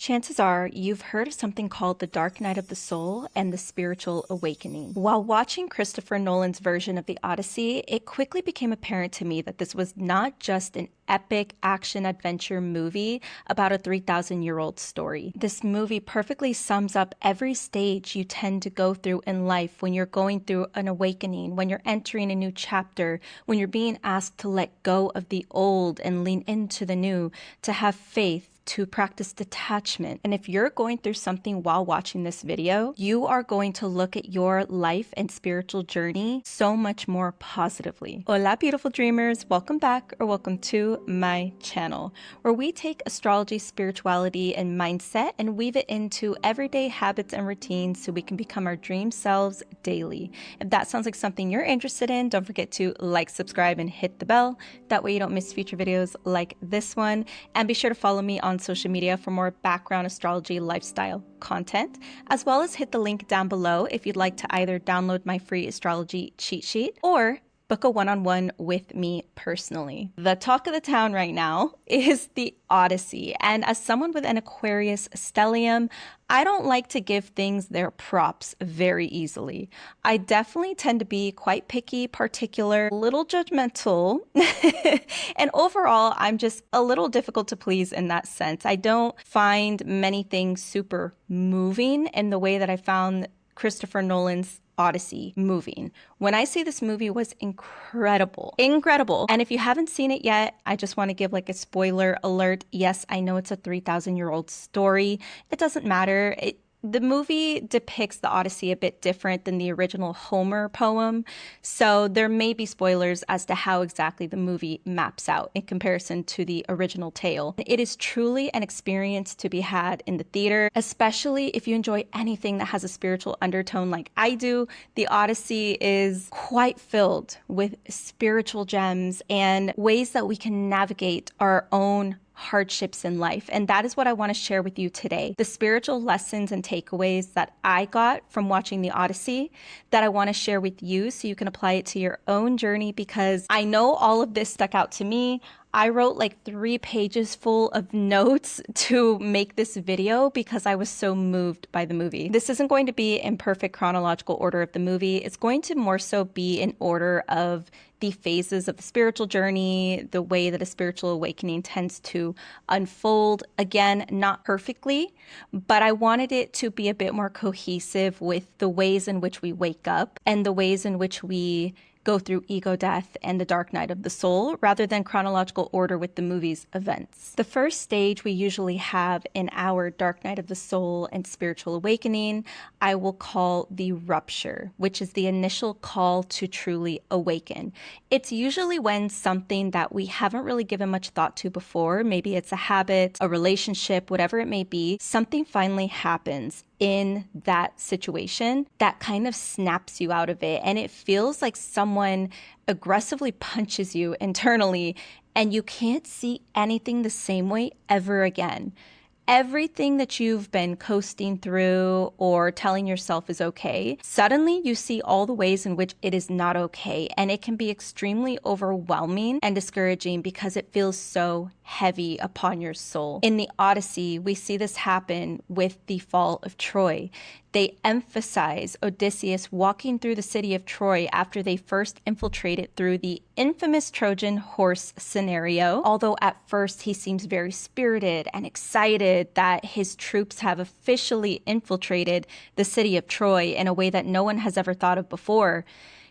chances are you've heard of something called the dark night of the soul and the spiritual awakening. While watching Christopher Nolan's version of the Odyssey, it quickly became apparent to me that this was not just an epic action adventure movie about a 3,000-year-old story. This movie perfectly sums up every stage you tend to go through in life when you're going through an awakening, when you're entering a new chapter, when you're being asked to let go of the old and lean into the new, to have faith, to practice detachment. And if you're going through something while watching this video, you are going to look at your life and spiritual journey so much more positively. Hola, beautiful dreamers. Welcome back or welcome to my channel, where we take astrology, spirituality, and mindset and weave it into everyday habits and routines so we can become our dream selves daily. If that sounds like something you're interested in, don't forget to like, subscribe, and hit the bell. That way you don't miss future videos like this one. And be sure to follow me on social media for more background astrology lifestyle content, as well as hit the link down below if you'd like to either download my free astrology cheat sheet or book a one-on-one with me personally. The talk of the town right now is the Odyssey, and as someone with an Aquarius stellium, I don't like to give things their props very easily. I definitely tend to be quite picky, particular, a little judgmental, and overall, I'm just a little difficult to please in that sense. I don't find many things super moving in the way that I found Christopher Nolan's Odyssey moving. When I say this movie was incredible. And if you haven't seen it yet, I just want to give like a spoiler alert. Yes, I know it's a 3,000-year-old story. It doesn't matter. The movie depicts the Odyssey a bit different than the original Homer poem, so there may be spoilers as to how exactly the movie maps out in comparison to the original tale. It is truly an experience to be had in the theater, especially if you enjoy anything that has a spiritual undertone like I do. The Odyssey is quite filled with spiritual gems and ways that we can navigate our own hardships in life. And that is what I want to share with you today. The spiritual lessons and takeaways that I got from watching the Odyssey that I want to share with you so you can apply it to your own journey, because I know all of this stuck out to me. I wrote like 3 pages full of notes to make this video because I was so moved by the movie. This isn't going to be in perfect chronological order of the movie. It's going to more so be in order of the phases of the spiritual journey, the way that a spiritual awakening tends to unfold. Again, not perfectly, but I wanted it to be a bit more cohesive with the ways in which we wake up and the ways in which we go through ego death and the dark night of the soul, rather than chronological order with the movie's events. The first stage we usually have in our dark night of the soul and spiritual awakening, I will call the rupture, which is the initial call to truly awaken. It's usually when something that we haven't really given much thought to before, maybe it's a habit, a relationship, whatever it may be, something finally happens in that situation that kind of snaps you out of it, and it feels like someone aggressively punches you internally and you can't see anything the same way ever again. Everything that you've been coasting through or telling yourself is okay, suddenly you see all the ways in which it is not okay, and it can be extremely overwhelming and discouraging because it feels so heavy upon your soul. In the Odyssey, we see this happen with the fall of Troy. They emphasize Odysseus walking through the city of Troy after they first infiltrated through the infamous Trojan horse scenario. Although at first he seems very spirited and excited that his troops have officially infiltrated the city of Troy in a way that no one has ever thought of before,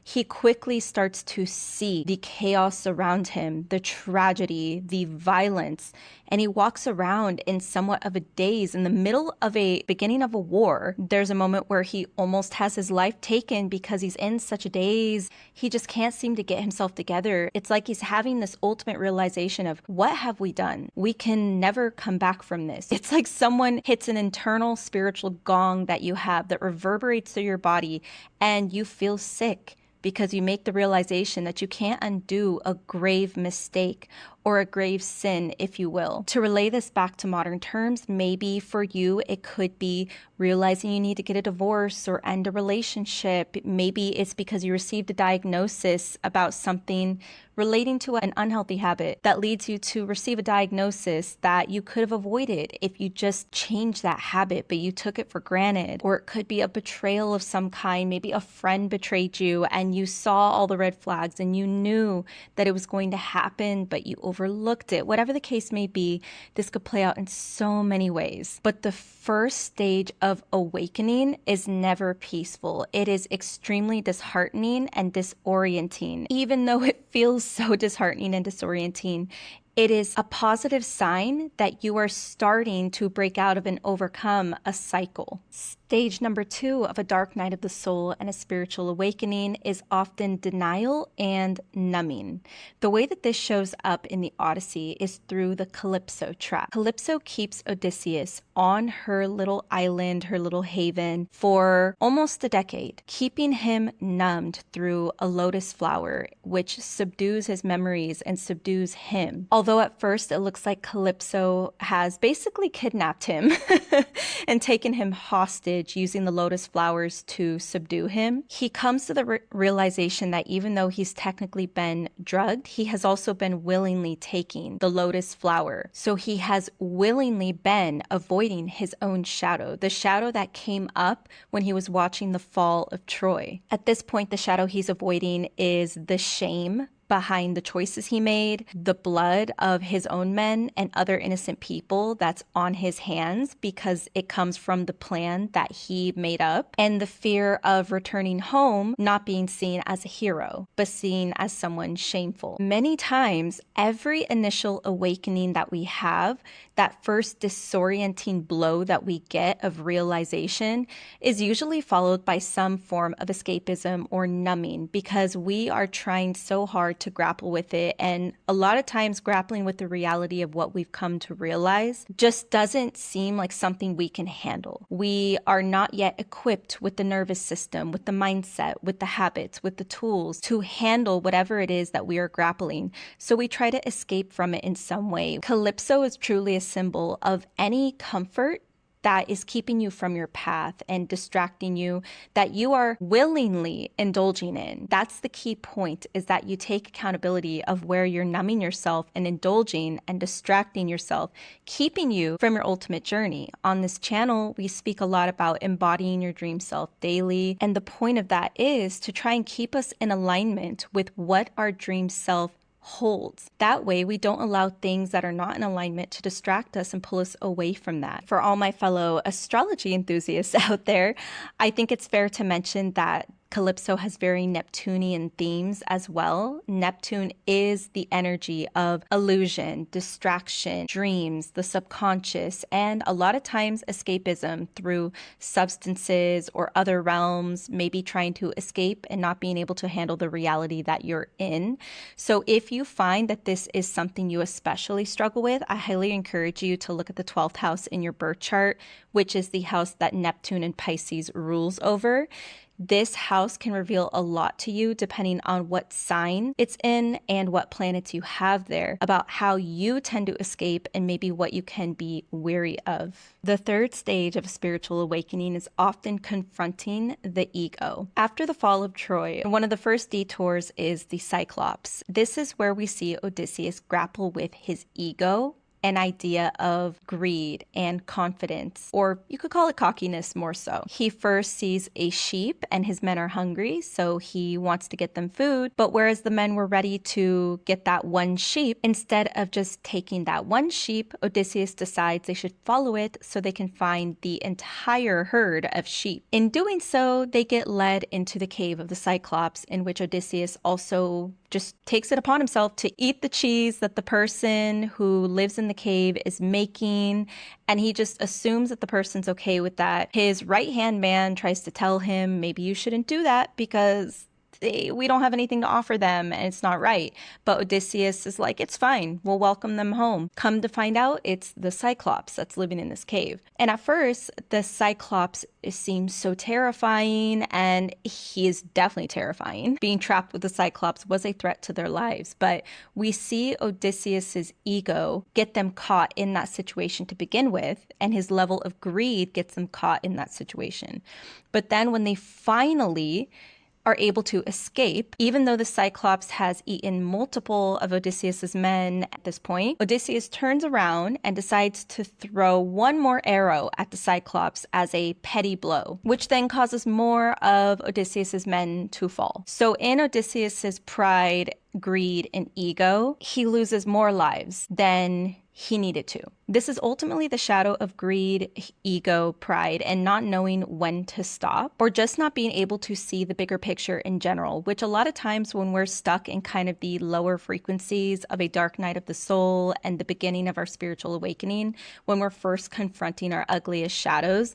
he quickly starts to see the chaos around him, the tragedy, the violence, and he walks around in somewhat of a daze in the middle of a beginning of a war. There's a moment where he almost has his life taken because he's in such a daze. He just can't seem to get himself together. It's like he's having this ultimate realization of, what have we done? We can never come back from this. It's like someone hits an internal spiritual gong that you have that reverberates through your body, and you feel sick because you make the realization that you can't undo a grave mistake or a grave sin, if you will. To relay this back to modern terms, maybe for you, it could be realizing you need to get a divorce or end a relationship. Maybe it's because you received a diagnosis about something relating to an unhealthy habit that leads you to receive a diagnosis that you could have avoided if you just changed that habit, but you took it for granted. Or it could be a betrayal of some kind. Maybe a friend betrayed you and you saw all the red flags and you knew that it was going to happen, but you overlooked it. Whatever the case may be, this could play out in so many ways. But the first stage of awakening is never peaceful. It is extremely disheartening and disorienting. Even though it feels so disheartening and disorienting, it is a positive sign that you are starting to break out of and overcome a cycle. Stage number 2 of a dark night of the soul and a spiritual awakening is often denial and numbing. The way that this shows up in the Odyssey is through the Calypso trap. Calypso keeps Odysseus on her little island, her little haven, for almost a decade, keeping him numbed through a lotus flower, which subdues his memories and subdues him. Although at first it looks like Calypso has basically kidnapped him and taken him hostage using the lotus flowers to subdue him, he comes to the realization that even though he's technically been drugged, he has also been willingly taking the lotus flower. So he has willingly been avoiding his own shadow, the shadow that came up when he was watching the fall of Troy. At this point, the shadow he's avoiding is the shame behind the choices he made, the blood of his own men and other innocent people that's on his hands because it comes from the plan that he made up, and the fear of returning home not being seen as a hero, but seen as someone shameful. Many times, every initial awakening that we have, that first disorienting blow that we get of realization, is usually followed by some form of escapism or numbing because we are trying so hard to grapple with it. And a lot of times grappling with the reality of what we've come to realize just doesn't seem like something we can handle. We are not yet equipped with the nervous system, with the mindset, with the habits, with the tools to handle whatever it is that we are grappling. So we try to escape from it in some way. Calypso is truly a symbol of any comfort that is keeping you from your path and distracting you, that you are willingly indulging in. That's the key point, is that you take accountability of where you're numbing yourself and indulging and distracting yourself, keeping you from your ultimate journey. On this channel, we speak a lot about embodying your dream self daily, and the point of that is to try and keep us in alignment with what our dream self holds. That way, we don't allow things that are not in alignment to distract us and pull us away from that. For all my fellow astrology enthusiasts out there, I think it's fair to mention that Calypso has very Neptunian themes as well. Neptune is the energy of illusion, distraction, dreams, the subconscious, and a lot of times escapism through substances or other realms, maybe trying to escape and not being able to handle the reality that you're in. So if you find that this is something you especially struggle with, I highly encourage you to look at the 12th house in your birth chart, which is the house that Neptune and Pisces rules over. This house can reveal a lot to you depending on what sign it's in and what planets you have there about how you tend to escape and maybe what you can be wary of. The third stage of spiritual awakening is often confronting the ego. After the fall of Troy, one of the first detours is the Cyclops. This is where we see Odysseus grapple with his ego, an idea of greed and confidence, or you could call it cockiness more so. He first sees a sheep and his men are hungry, so he wants to get them food. But whereas the men were ready to get that one sheep, instead of just taking that one sheep, Odysseus decides they should follow it so they can find the entire herd of sheep. In doing so, they get led into the cave of the Cyclops, in which Odysseus also just takes it upon himself to eat the cheese that the person who lives in the cave is making, and he just assumes that the person's okay with that. His right-hand man tries to tell him, maybe you shouldn't do that because we don't have anything to offer them and it's not right. But Odysseus is like, it's fine. We'll welcome them home. Come to find out, it's the Cyclops that's living in this cave. And at first, the Cyclops seems so terrifying, and he is definitely terrifying. Being trapped with the Cyclops was a threat to their lives, but we see Odysseus's ego get them caught in that situation to begin with, and his level of greed gets them caught in that situation. But then when they finally are able to escape, even though the Cyclops has eaten multiple of Odysseus's men at this point, Odysseus turns around and decides to throw one more arrow at the Cyclops as a petty blow, which then causes more of Odysseus's men to fall. So in Odysseus's pride, greed, and ego, he loses more lives than he needed to. This is ultimately the shadow of greed, ego, pride, and not knowing when to stop, or just not being able to see the bigger picture in general, which a lot of times when we're stuck in kind of the lower frequencies of a dark night of the soul and the beginning of our spiritual awakening, when we're first confronting our ugliest shadows,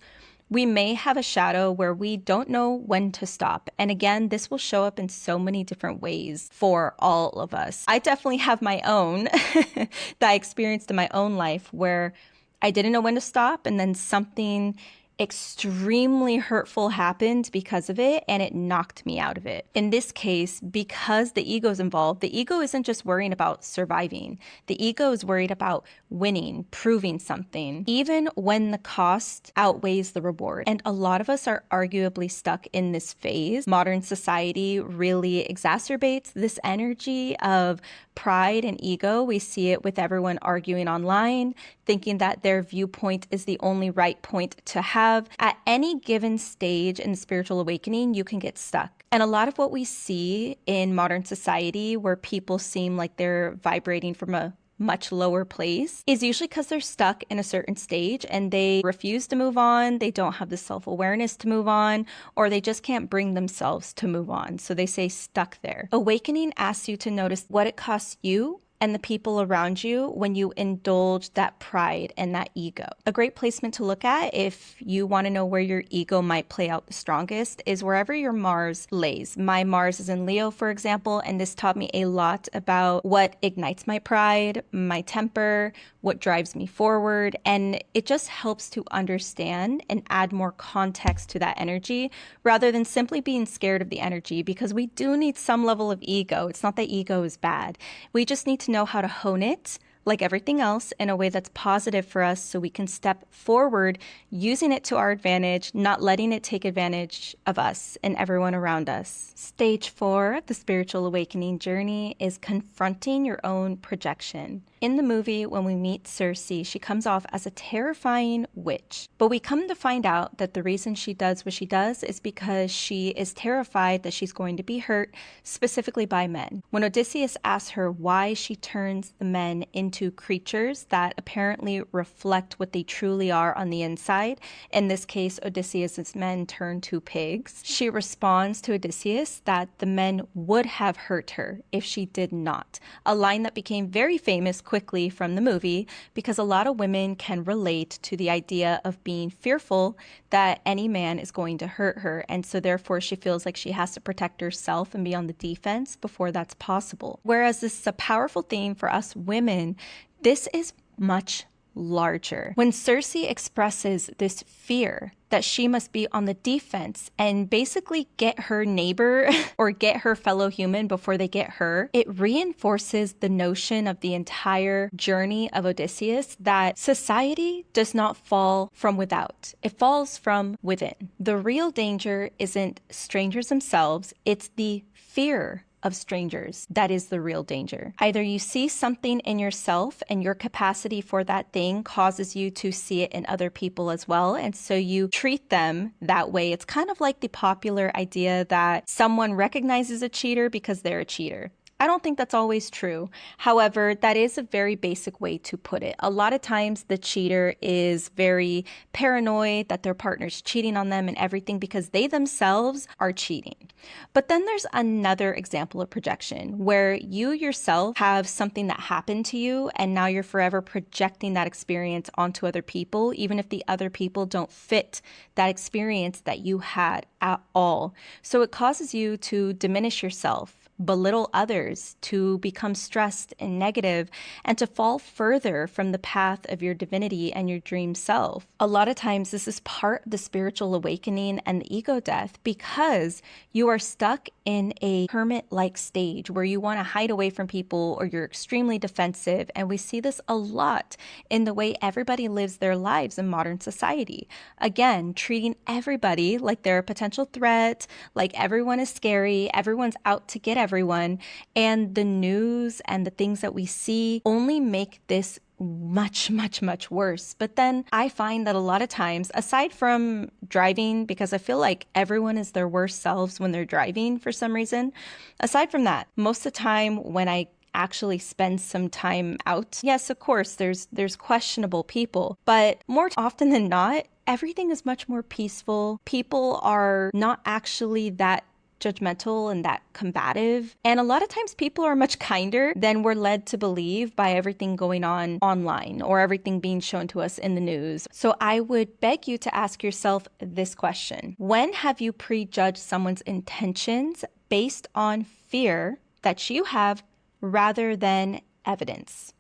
we may have a shadow where we don't know when to stop. And again, this will show up in so many different ways for all of us. I definitely have my own that I experienced in my own life where I didn't know when to stop, and then something extremely hurtful happened because of it, and it knocked me out of it. In this case, because the ego is involved, the ego isn't just worrying about surviving. The ego is worried about winning, proving something, even when the cost outweighs the reward. And a lot of us are arguably stuck in this phase. Modern society really exacerbates this energy of pride and ego. We see it with everyone arguing online, thinking that their viewpoint is the only right point to have. At any given stage in the spiritual awakening, you can get stuck. And a lot of what we see in modern society, where people seem like they're vibrating from a much lower place, is usually because they're stuck in a certain stage and they refuse to move on, they don't have the self-awareness to move on, or they just can't bring themselves to move on. So they stay stuck there. Awakening asks you to notice what it costs you and the people around you when you indulge that pride and that ego. A great placement to look at if you want to know where your ego might play out the strongest is wherever your Mars lays. My Mars is in Leo, for example, and this taught me a lot about what ignites my pride, my temper, what drives me forward, and it just helps to understand and add more context to that energy rather than simply being scared of the energy, because we do need some level of ego. It's not that ego is bad. We just need to know how to hone it, like everything else, in a way that's positive for us so we can step forward using it to our advantage, not letting it take advantage of us and everyone around us. Stage 4 of the spiritual awakening journey is confronting your own projection. In the movie, when we meet Circe, she comes off as a terrifying witch. But we come to find out that the reason she does what she does is because she is terrified that she's going to be hurt, specifically by men. When Odysseus asks her why she turns the men into creatures that apparently reflect what they truly are on the inside, in this case, Odysseus's men turn to pigs, she responds to Odysseus that the men would have hurt her if she did not. A line that became very famous quickly from the movie because a lot of women can relate to the idea of being fearful that any man is going to hurt her, and so therefore she feels like she has to protect herself and be on the defense before that's possible. Whereas this is a powerful theme for us women, this is much larger. When Circe expresses this fear that she must be on the defense and basically get her neighbor or get her fellow human before they get her, it reinforces the notion of the entire journey of Odysseus that society does not fall from without. It falls from within. The real danger isn't strangers themselves, it's the fear of strangers that is the real danger. Either you see something in yourself and your capacity for that thing causes you to see it in other people as well, and so you treat them that way. It's kind of like the popular idea that someone recognizes a cheater because they're a cheater. I don't think that's always true. However, that is a very basic way to put it. A lot of times the cheater is very paranoid that their partner's cheating on them and everything because they themselves are cheating. But then there's another example of projection where you yourself have something that happened to you and now you're forever projecting that experience onto other people, even if the other people don't fit that experience that you had at all. So it causes you to diminish yourself, belittle others, to become stressed and negative, and to fall further from the path of your divinity and your dream self. A lot of times this is part of the spiritual awakening and the ego death because you are stuck in a hermit-like stage where you want to hide away from people or you're extremely defensive. And we see this a lot in the way everybody lives their lives in modern society. Again, treating everybody like they're a potential threat, like everyone is scary, everyone's out to get everyone. And the news and the things that we see only make this much, much, much worse. But then I find that a lot of times, aside from driving, because I feel like everyone is their worst selves when they're driving for some reason, aside from that, most of the time when I actually spend some time out, yes, of course, there's questionable people, but more often than not, everything is much more peaceful. People are not actually that judgmental and that combative. And a lot of times people are much kinder than we're led to believe by everything going on online or everything being shown to us in the news. So I would beg you to ask yourself this question. When have you prejudged someone's intentions based on fear that you have rather than evidence?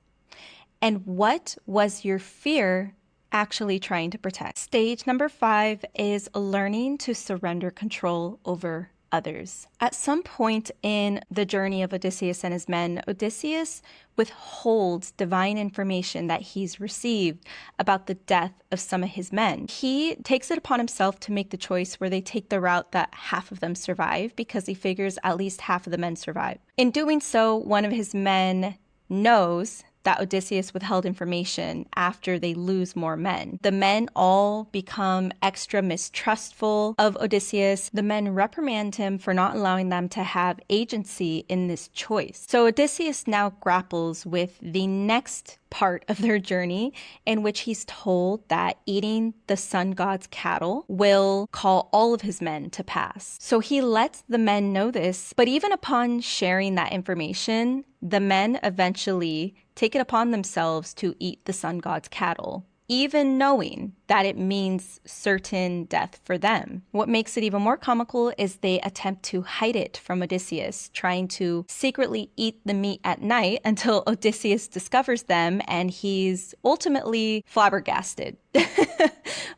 And what was your fear actually trying to protect? Stage number 5 is learning to surrender control over others. At some point in the journey of Odysseus and his men, Odysseus withholds divine information that he's received about the death of some of his men. He takes it upon himself to make the choice where they take the route that half of them survive because he figures at least half of the men survive. In doing so, one of his men knows that Odysseus withheld information after they lose more men. The men all become extra mistrustful of Odysseus. The men reprimand him for not allowing them to have agency in this choice. So Odysseus now grapples with the next part of their journey in which he's told that eating the sun god's cattle will call all of his men to pass. So he lets the men know this, but even upon sharing that information, the men eventually take it upon themselves to eat the sun god's cattle, even knowing that it means certain death for them. What makes it even more comical is they attempt to hide it from Odysseus, trying to secretly eat the meat at night until Odysseus discovers them, and he's ultimately flabbergasted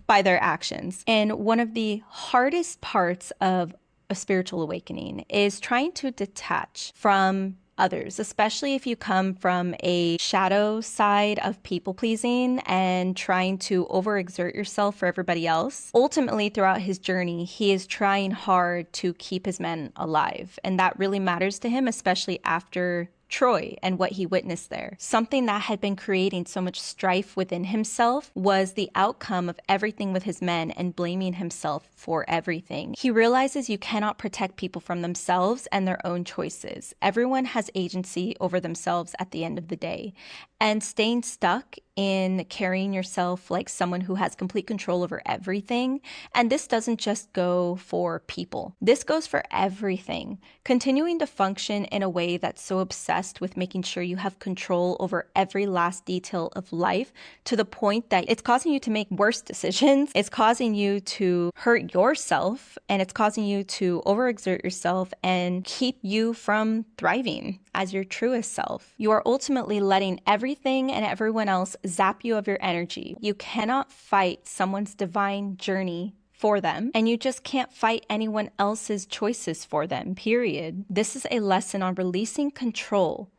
by their actions. And one of the hardest parts of a spiritual awakening is trying to detach from others, especially if you come from a shadow side of people pleasing and trying to overexert yourself for everybody else. Ultimately, throughout his journey, he is trying hard to keep his men alive. And that really matters to him, especially after Troy and what he witnessed there. Something that had been creating so much strife within himself was the outcome of everything with his men and blaming himself for everything. He realizes you cannot protect people from themselves and their own choices. Everyone has agency over themselves at the end of the day. And staying stuck in carrying yourself like someone who has complete control over everything. And this doesn't just go for people. This goes for everything. Continuing to function in a way that's so obsessed with making sure you have control over every last detail of life to the point that it's causing you to make worse decisions. It's causing you to hurt yourself, and it's causing you to overexert yourself and keep you from thriving as your truest self. You are ultimately letting everything and everyone else zap you of your energy. You cannot fight someone's divine journey for them, and you just can't fight anyone else's choices for them, period. This is a lesson on releasing control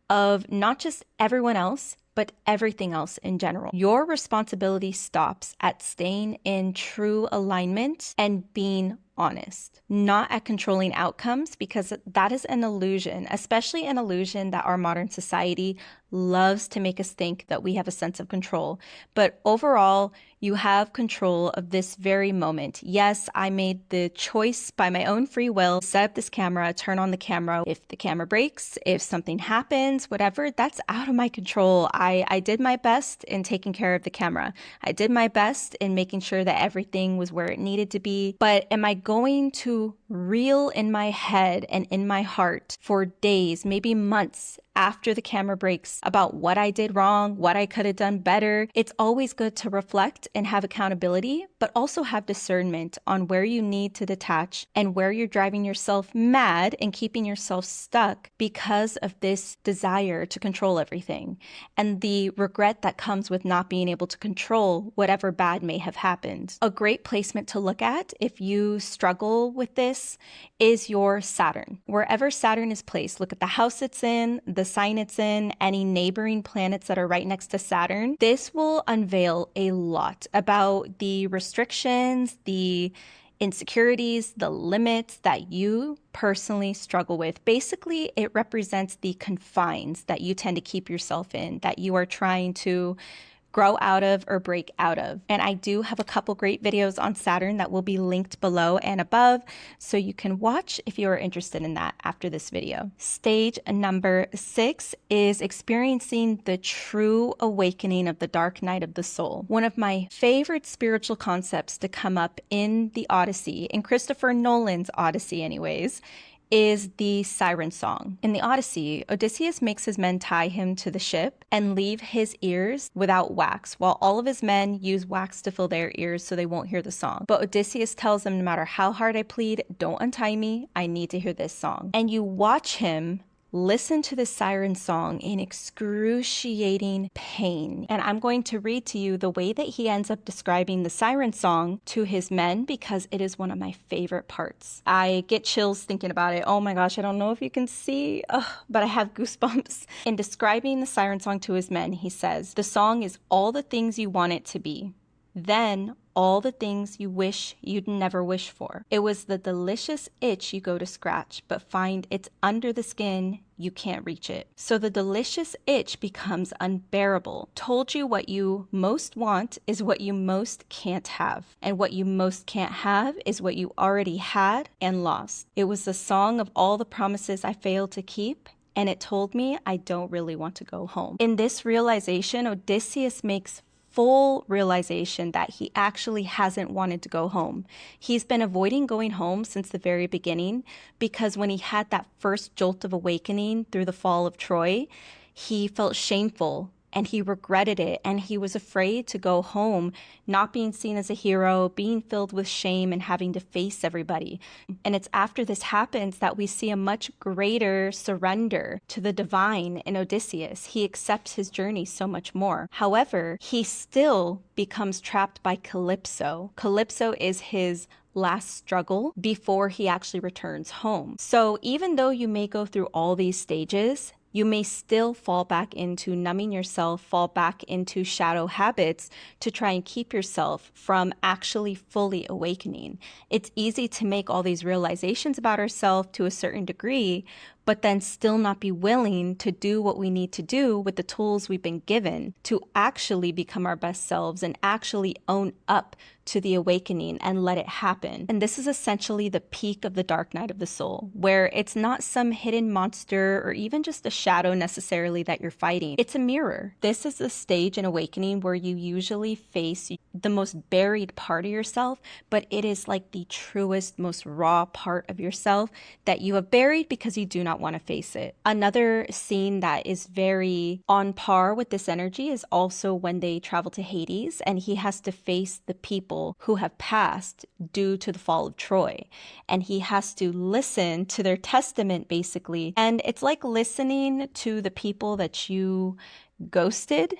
of not just everyone else, but everything else in general. Your responsibility stops at staying in true alignment and being honest, not at controlling outcomes, because that is an illusion, especially an illusion that our modern society loves to make us think that we have a sense of control. But overall, You have control of this very moment. Yes, I made the choice by my own free will, set up this camera, turn on the camera. If the camera breaks, if something happens, whatever, that's out of my control. I did my best in taking care of the camera. I did my best in making sure that everything was where it needed to be. But am I going to reel in my head and in my heart for days, maybe months, after the camera breaks about what I did wrong, what I could have done better? It's always good to reflect and have accountability, but also have discernment on where you need to detach and where you're driving yourself mad and keeping yourself stuck because of this desire to control everything and the regret that comes with not being able to control whatever bad may have happened. A great placement to look at if you struggle with this is your Saturn. Wherever Saturn is placed, look at the house it's in, the sign it's in, any neighboring planets that are right next to Saturn. This will unveil a lot about the restrictions, the insecurities, the limits that you personally struggle with. Basically, it represents the confines that you tend to keep yourself in, that you are trying to grow out of or break out of. And I do have a couple great videos on Saturn that will be linked below and above, so you can watch if you are interested in that after this video. Stage number 6 is experiencing the true awakening of the dark night of the soul. One of my favorite spiritual concepts to come up in the Odyssey, in Christopher Nolan's Odyssey anyways, is the siren song. In the Odyssey, Odysseus makes his men tie him to the ship and leave his ears without wax, while all of his men use wax to fill their ears so they won't hear the song. But Odysseus tells them, no matter how hard I plead, don't untie me, I need to hear this song. And you watch him listen to the siren song in excruciating pain. And I'm going to read to you the way that he ends up describing the siren song to his men because it is one of my favorite parts. I get chills thinking about it. Oh my gosh, I don't know if you can see, but I have goosebumps. In describing the siren song to his men, he says, the song is all the things you want it to be. Then all the things you wish you'd never wish for. It was the delicious itch you go to scratch, but find it's under the skin, you can't reach it. So the delicious itch becomes unbearable. Told you what you most want is what you most can't have. And what you most can't have is what you already had and lost. It was the song of all the promises I failed to keep, and it told me I don't really want to go home. In this realization, Odysseus makes full realization that he actually hasn't wanted to go home. He's been avoiding going home since the very beginning because when he had that first jolt of awakening through the fall of Troy, he felt shameful and he regretted it, and he was afraid to go home, not being seen as a hero, being filled with shame and having to face everybody. And it's after this happens that we see a much greater surrender to the divine in Odysseus. He accepts his journey so much more. However, he still becomes trapped by Calypso. Calypso is his last struggle before he actually returns home. So even though you may go through all these stages, you may still fall back into numbing yourself, fall back into shadow habits to try and keep yourself from actually fully awakening. It's easy to make all these realizations about ourselves to a certain degree, but then still not be willing to do what we need to do with the tools we've been given to actually become our best selves and actually own up to the awakening and let it happen. And this is essentially the peak of the dark night of the soul, where it's not some hidden monster or even just a shadow necessarily that you're fighting. It's a mirror. This is the stage in awakening where you usually face the most buried part of yourself, but it is like the truest, most raw part of yourself that you have buried because you do not want to face it. Another scene that is very on par with this energy is also when they travel to Hades and he has to face the people who have passed due to the fall of Troy. And he has to listen to their testament basically. And it's like listening to the people that you ghosted.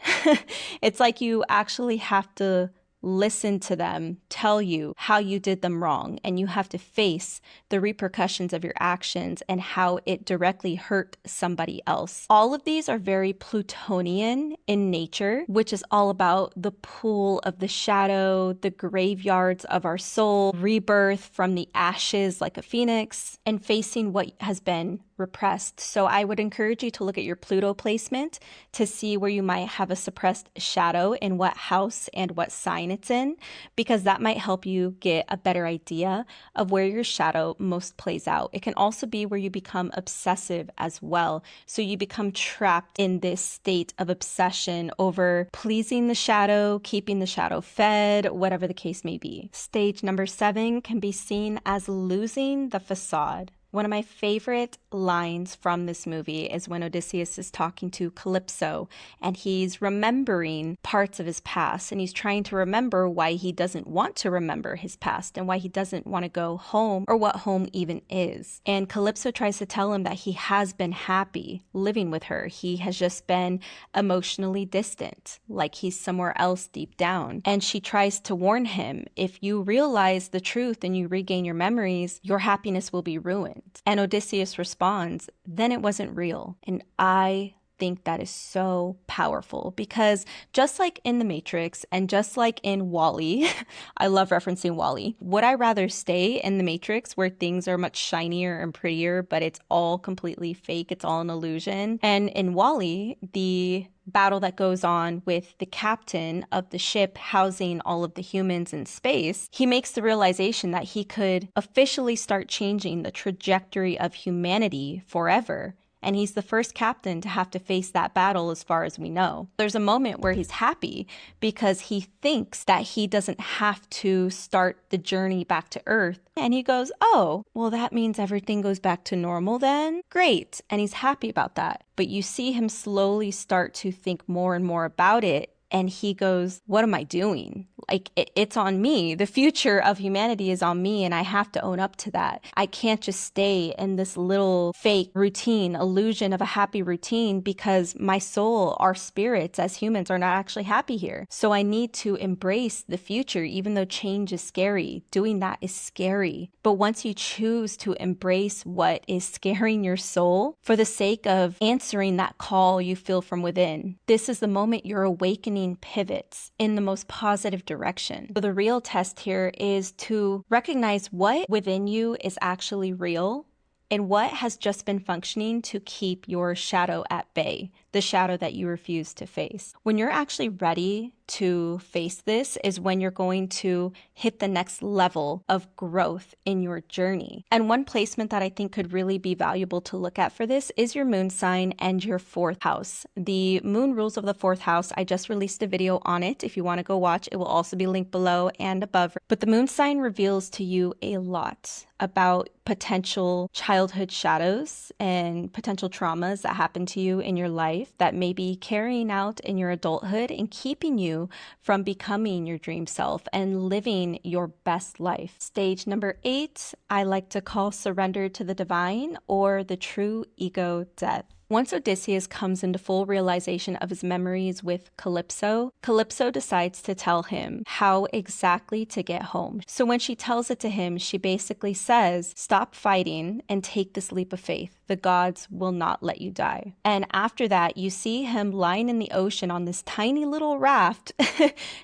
It's like you actually have to listen to them tell you how you did them wrong, and you have to face the repercussions of your actions and how it directly hurt somebody else. All of these are very Plutonian in nature, which is all about the pool of the shadow, the graveyards of our soul, rebirth from the ashes like a phoenix, and facing what has been repressed. So I would encourage you to look at your Pluto placement to see where you might have a suppressed shadow in what house and what sign it's in, because that might help you get a better idea of where your shadow most plays out. It can also be where you become obsessive as well. So you become trapped in this state of obsession over pleasing the shadow, keeping the shadow fed, whatever the case may be. Stage number 7 can be seen as losing the facade. One of my favorite lines from this movie is when Odysseus is talking to Calypso and he's remembering parts of his past, and he's trying to remember why he doesn't want to remember his past and why he doesn't want to go home or what home even is. And Calypso tries to tell him that he has been happy living with her. He has just been emotionally distant, like he's somewhere else deep down. And she tries to warn him, if you realize the truth and you regain your memories, your happiness will be ruined. And Odysseus responds, then it wasn't real. And I think that is so powerful, because just like in The Matrix and just like in WALL-E, I love referencing WALL-E, would I rather stay in The Matrix where things are much shinier and prettier, but it's all completely fake, it's all an illusion? And in WALL-E, the battle that goes on with the captain of the ship housing all of the humans in space, he makes the realization that he could officially start changing the trajectory of humanity forever. And he's the first captain to have to face that battle as far as we know. There's a moment where he's happy because he thinks that he doesn't have to start the journey back to Earth. And he goes, oh, well, that means everything goes back to normal then? Great. And he's happy about that. But you see him slowly start to think more and more about it. And he goes, what am I doing? Like, it's on me. The future of humanity is on me, and I have to own up to that. I can't just stay in this little fake routine, illusion of a happy routine, because my soul, our spirits as humans are not actually happy here. So I need to embrace the future, even though change is scary. Doing that is scary. But once you choose to embrace what is scaring your soul for the sake of answering that call you feel from within, this is the moment your awakening pivots in the most positive direction. So the real test here is to recognize what within you is actually real and what has just been functioning to keep your shadow at bay, the shadow that you refuse to face. When you're actually ready to face this is when you're going to hit the next level of growth in your journey. And one placement that I think could really be valuable to look at for this is your moon sign and your 4th house. The moon rules of the 4th house, I just released a video on it. If you want to go watch, it will also be linked below and above. But the moon sign reveals to you a lot about potential childhood shadows and potential traumas that happen to you in your life that may be carrying out in your adulthood and keeping you from becoming your dream self and living your best life. Stage number 8, I like to call surrender to the divine, or the true ego death. Once Odysseus comes into full realization of his memories with Calypso, Calypso decides to tell him how exactly to get home. So when she tells it to him, she basically says, stop fighting and take this leap of faith. The gods will not let you die. And after that, you see him lying in the ocean on this tiny little raft,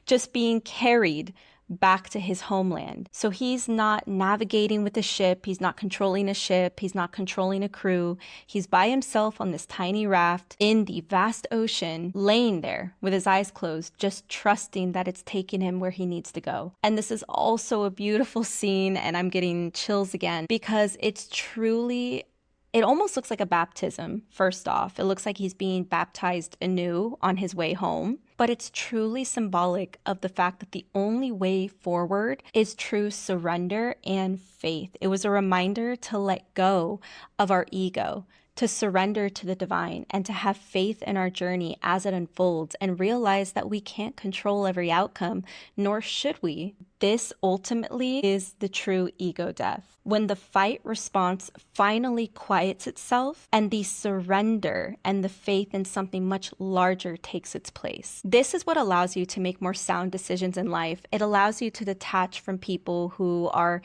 just being carried back to his homeland. So he's not navigating with a ship, he's not controlling a ship, he's not controlling a crew. He's by himself on this tiny raft in the vast ocean, laying there with his eyes closed, just trusting that it's taking him where he needs to go. And this is also a beautiful scene, and I'm getting chills again, because it's truly, it almost looks like a baptism. First off, it looks like he's being baptized anew on his way home. But it's truly symbolic of the fact that the only way forward is true surrender and faith. It was a reminder to let go of our ego, to surrender to the divine, and to have faith in our journey as it unfolds, and realize that we can't control every outcome, nor should we. This ultimately is the true ego death. When the fight response finally quiets itself and the surrender and the faith in something much larger takes its place. This is what allows you to make more sound decisions in life. It allows you to detach from people who are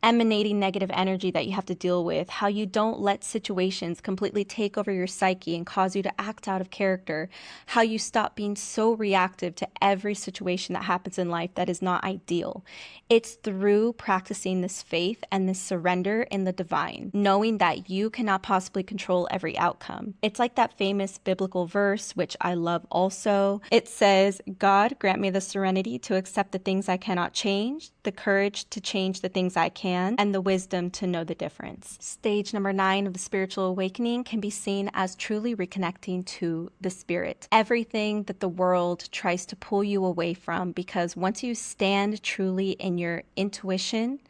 emanating negative energy that you have to deal with, how you don't let situations completely take over your psyche and cause you to act out of character, how you stop being so reactive to every situation that happens in life that is not ideal. It's through practicing this faith and this surrender in the divine, knowing that you cannot possibly control every outcome. It's like that famous biblical verse, which I love also. It says, God grant me the serenity to accept the things I cannot change, the courage to change the things I can, and the wisdom to know the difference. Stage number 9 of the spiritual awakening can be seen as truly reconnecting to the spirit. Everything that the world tries to pull you away from, because once you stand truly in your intuition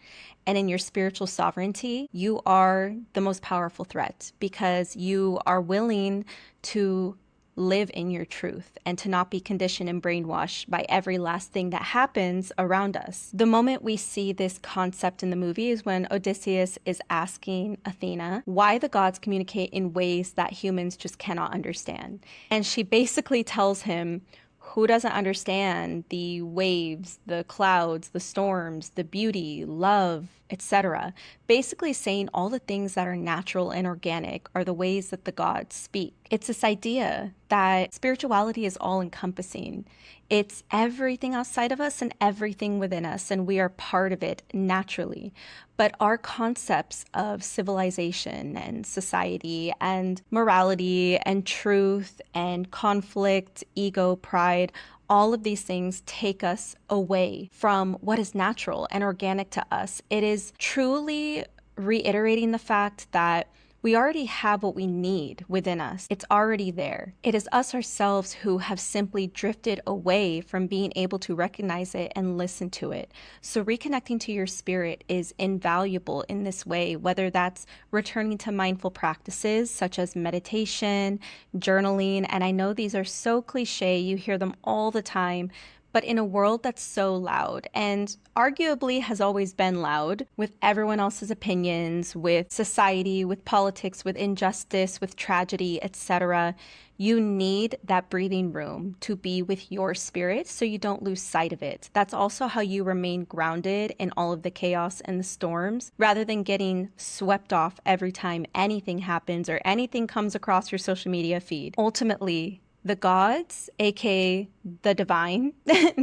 and in your spiritual sovereignty, you are the most powerful threat, because you are willing to live in your truth and to not be conditioned and brainwashed by every last thing that happens around us. The moment we see this concept in the movie is when Odysseus is asking Athena why the gods communicate in ways that humans just cannot understand. And she basically tells him, who doesn't understand the waves, the clouds, the storms, the beauty, love, etc.? Basically saying all the things that are natural and organic are the ways that the gods speak. It's this idea that spirituality is all encompassing. It's everything outside of us and everything within us, and we are part of it naturally. But our concepts of civilization and society and morality and truth and conflict, ego, pride, all of these things take us away from what is natural and organic to us. It is truly reiterating the fact that we already have what we need within us. It's already there. It is us ourselves who have simply drifted away from being able to recognize it and listen to it. So reconnecting to your spirit is invaluable in this way, whether that's returning to mindful practices such as meditation, journaling, and I know these are so cliche, you hear them all the time, but in a world that's so loud and arguably has always been loud with everyone else's opinions, with society, with politics, with injustice, with tragedy, etc., you need that breathing room to be with your spirit so you don't lose sight of it. That's also how you remain grounded in all of the chaos and the storms, rather than getting swept off every time anything happens or anything comes across your social media feed. Ultimately, the gods, aka the divine,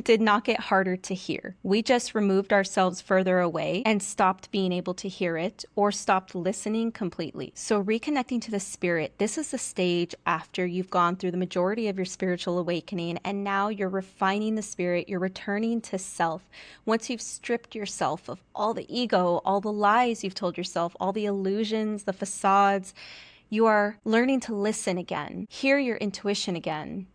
did not get harder to hear. We just removed ourselves further away and stopped being able to hear it or stopped listening completely. So reconnecting to the spirit, this is the stage after you've gone through the majority of your spiritual awakening, and now you're refining the spirit, you're returning to self. Once you've stripped yourself of all the ego, all the lies you've told yourself, all the illusions, the facades, you are learning to listen again, hear your intuition again,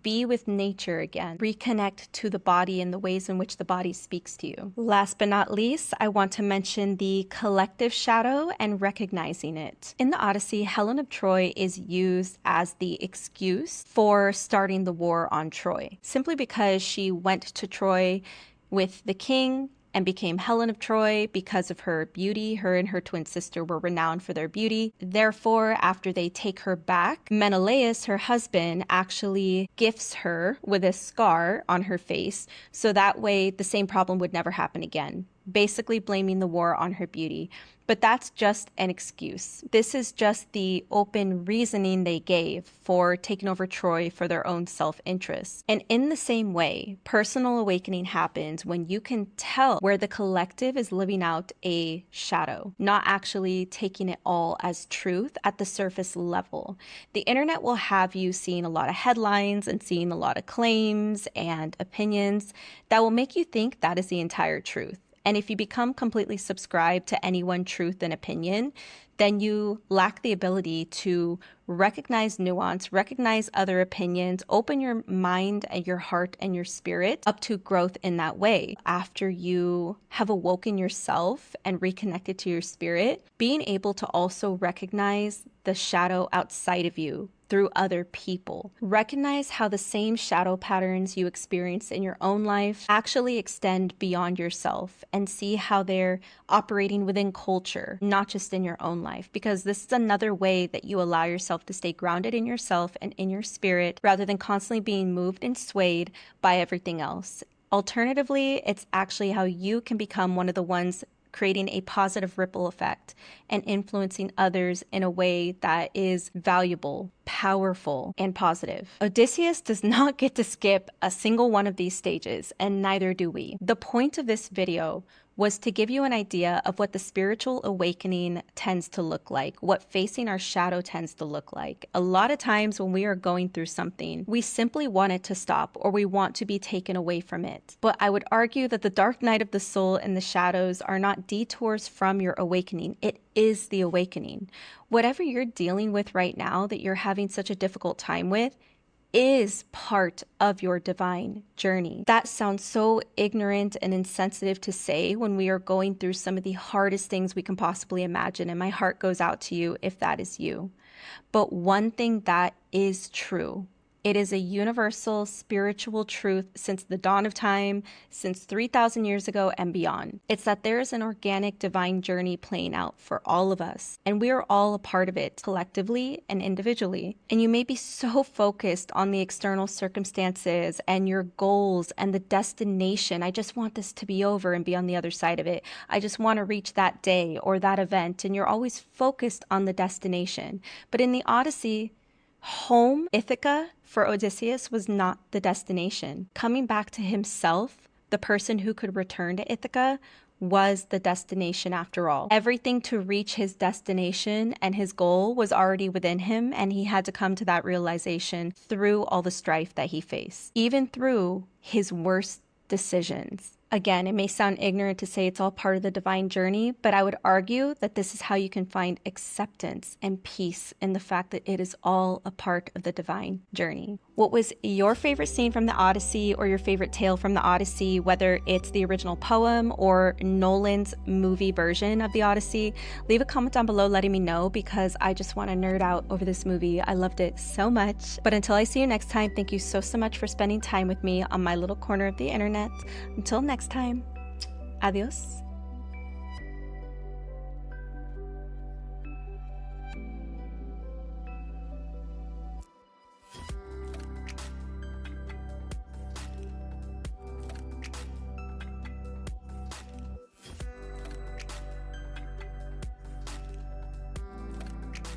be with nature again, reconnect to the body and the ways in which the body speaks to you. Last but not least, I want to mention the collective shadow and recognizing it. In the Odyssey, Helen of Troy is used as the excuse for starting the war on Troy, simply because she went to Troy with the king and became Helen of Troy because of her beauty. Her and her twin sister were renowned for their beauty. Therefore, after they take her back, Menelaus, her husband, actually gifts her with a scar on her face, so that way the same problem would never happen again, basically blaming the war on her beauty. But that's just an excuse. This is just the open reasoning they gave for taking over Troy for their own self-interest. And in the same way, personal awakening happens when you can tell where the collective is living out a shadow, not actually taking it all as truth at the surface level. The internet will have you seeing a lot of headlines and seeing a lot of claims and opinions that will make you think that is the entire truth. And if you become completely subscribed to any one truth and opinion, then you lack the ability to recognize nuance, recognize other opinions, open your mind and your heart and your spirit up to growth in that way. After you have awoken yourself and reconnected to your spirit, being able to also recognize the shadow outside of you through other people. Recognize how the same shadow patterns you experience in your own life actually extend beyond yourself, and see how they're operating within culture, not just in your own life, because this is another way that you allow yourself to stay grounded in yourself and in your spirit rather than constantly being moved and swayed by everything else. Alternatively, it's actually how you can become one of the ones creating a positive ripple effect and influencing others in a way that is valuable, powerful, and positive. Odysseus does not get to skip a single one of these stages, and neither do we. The point of this video was to give you an idea of what the spiritual awakening tends to look like, what facing our shadow tends to look like. A lot of times when we are going through something, we simply want it to stop or we want to be taken away from it. But I would argue that the dark night of the soul and the shadows are not detours from your awakening. It is the awakening. Whatever you're dealing with right now that you're having such a difficult time with, is part of your divine journey. That sounds so ignorant and insensitive to say when we are going through some of the hardest things we can possibly imagine, and my heart goes out to you if that is you. But one thing that is true, it is a universal spiritual truth since the dawn of time, since 3,000 years ago and beyond. It's that there is an organic divine journey playing out for all of us, and we are all a part of it collectively and individually. And you may be so focused on the external circumstances and your goals and the destination. I just want this to be over and be on the other side of it. I just want to reach that day or that event. And you're always focused on the destination. But in the Odyssey, home, Ithaca, for Odysseus was not the destination. Coming back to himself, the person who could return to Ithaca, was the destination after all. Everything to reach his destination and his goal was already within him, and he had to come to that realization through all the strife that he faced, even through his worst decisions. Again, it may sound ignorant to say it's all part of the divine journey, but I would argue that this is how you can find acceptance and peace in the fact that it is all a part of the divine journey. What was your favorite scene from the Odyssey or your favorite tale from the Odyssey, whether it's the original poem or Nolan's movie version of the Odyssey? Leave a comment down below letting me know because I just want to nerd out over this movie. I loved it so much. But until I see you next time, thank you so much for spending time with me on my little corner of the internet. Until next time, adios.